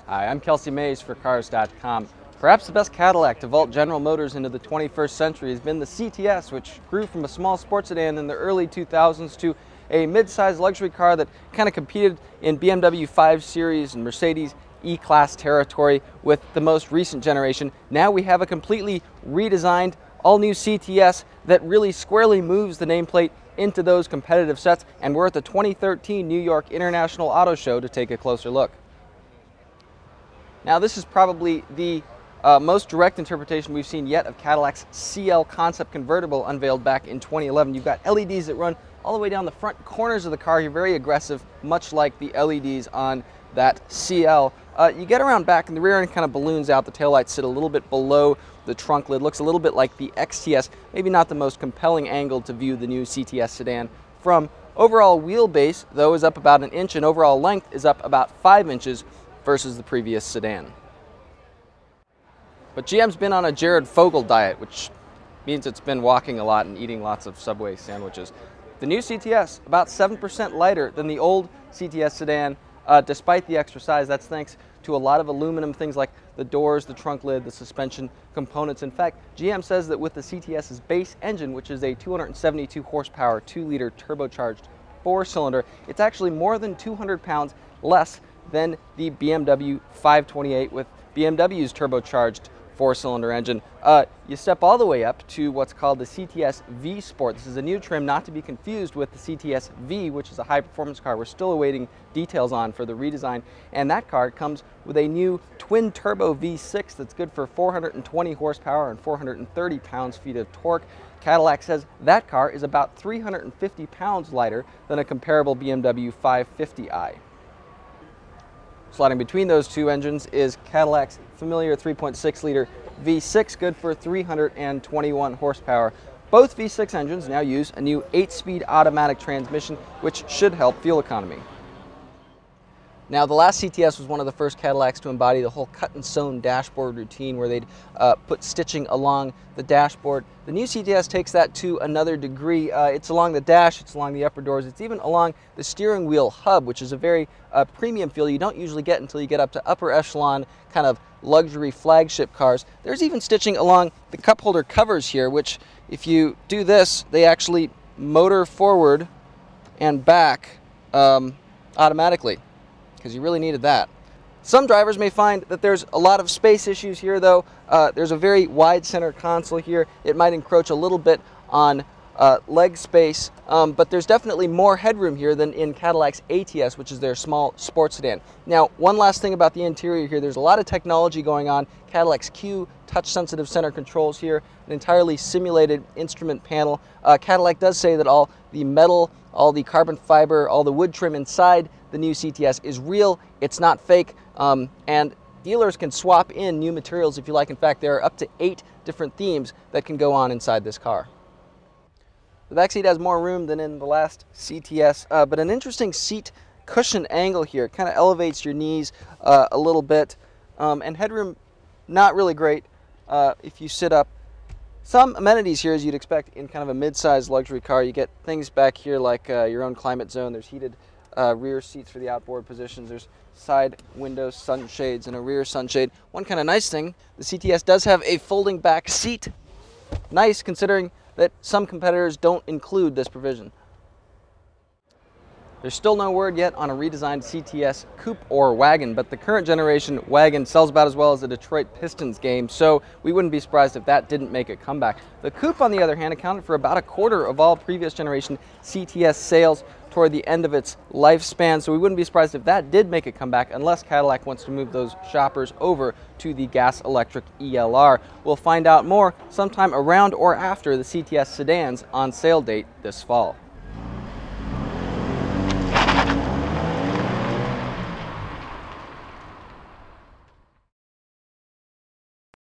Hi, I'm Kelsey Mays for Cars.com. Perhaps the best Cadillac to vault General Motors into the 21st century has been the CTS, which grew from a small sports sedan in the early 2000s to a mid-sized luxury car that kind of competed in BMW 5 Series and Mercedes E-Class territory with the most recent generation. Now we have a completely redesigned, all-new CTS that really squarely moves the nameplate into those competitive sets, and we're at the 2013 New York International Auto Show to take a closer look. Now, this is probably the most direct interpretation we've seen yet of Cadillac's CL concept convertible unveiled back in 2011. You've got LEDs that run all the way down the front corners of the car here, very aggressive, much like the LEDs on that CL. You get around back and the rear end kind of balloons out. The taillights sit a little bit below the trunk lid. Looks a little bit like the XTS, maybe not the most compelling angle to view the new CTS sedan from. Overall wheelbase, though, is up about an inch, and overall length is up about 5 inches versus the previous sedan. But GM's been on a Jared Fogle diet, which means it's been walking a lot and eating lots of Subway sandwiches. The new CTS, about 7% lighter than the old CTS sedan, despite the extra size. That's thanks to a lot of aluminum things like the doors, the trunk lid, the suspension components. In fact, GM says that with the CTS's base engine, which is a 272 horsepower, 2-liter turbocharged 4-cylinder, it's actually more than 200 pounds less than the BMW 528 with BMW's turbocharged 4-cylinder engine. You step all the way up to what's called the CTS V Sport. This is a new trim, not to be confused with the CTS V, which is a high-performance car we're still awaiting details on for the redesign. And that car comes with a new twin-turbo V6 that's good for 420 horsepower and 430 pounds-feet of torque. Cadillac says that car is about 350 pounds lighter than a comparable BMW 550i. Sliding between those two engines is Cadillac's familiar 3.6-liter V6, good for 321 horsepower. Both V6 engines now use a new 8-speed automatic transmission, which should help fuel economy. Now, the last CTS was one of the first Cadillacs to embody the whole cut-and-sewn dashboard routine where they'd put stitching along the dashboard. The new CTS takes that to another degree. It's along the dash, it's along the upper doors, it's even along the steering wheel hub, which is a very premium feel you don't usually get until you get up to upper echelon kind of luxury flagship cars. There's even stitching along the cup holder covers here, which if you do this, they actually motor forward and back automatically, because you really needed that. Some drivers may find that there's a lot of space issues here, though. There's a very wide center console here. It might encroach a little bit on leg space, but there's definitely more headroom here than in Cadillac's ATS, which is their small sports sedan. Now, one last thing about the interior here, there's a lot of technology going on. Cadillac's Q touch-sensitive center controls here, an entirely simulated instrument panel. Cadillac does say that all the metal, all the carbon fiber, all the wood trim inside the new CTS is real, it's not fake, and dealers can swap in new materials if you like. In fact, there are up to 8 different themes that can go on inside this car. The backseat has more room than in the last CTS, but an interesting seat cushion angle here. It kind of elevates your knees a little bit, and headroom not really great if you sit up. Some amenities here, as you'd expect in kind of a mid-sized luxury car. You get things back here like your own climate zone. There's heated rear seats for the outboard positions. There's side window sunshades and a rear sunshade. One kind of nice thing, the CTS does have a folding back seat. Nice, considering that some competitors don't include this provision. There's still no word yet on a redesigned CTS coupe or wagon, but the current generation wagon sells about as well as the Detroit Pistons game, so we wouldn't be surprised if that didn't make a comeback. The coupe, on the other hand, accounted for about a quarter of all previous generation CTS sales toward the end of its lifespan, so we wouldn't be surprised if that did make a comeback, unless Cadillac wants to move those shoppers over to the gas-electric ELR. We'll find out more sometime around or after the CTS sedan's on-sale date this fall.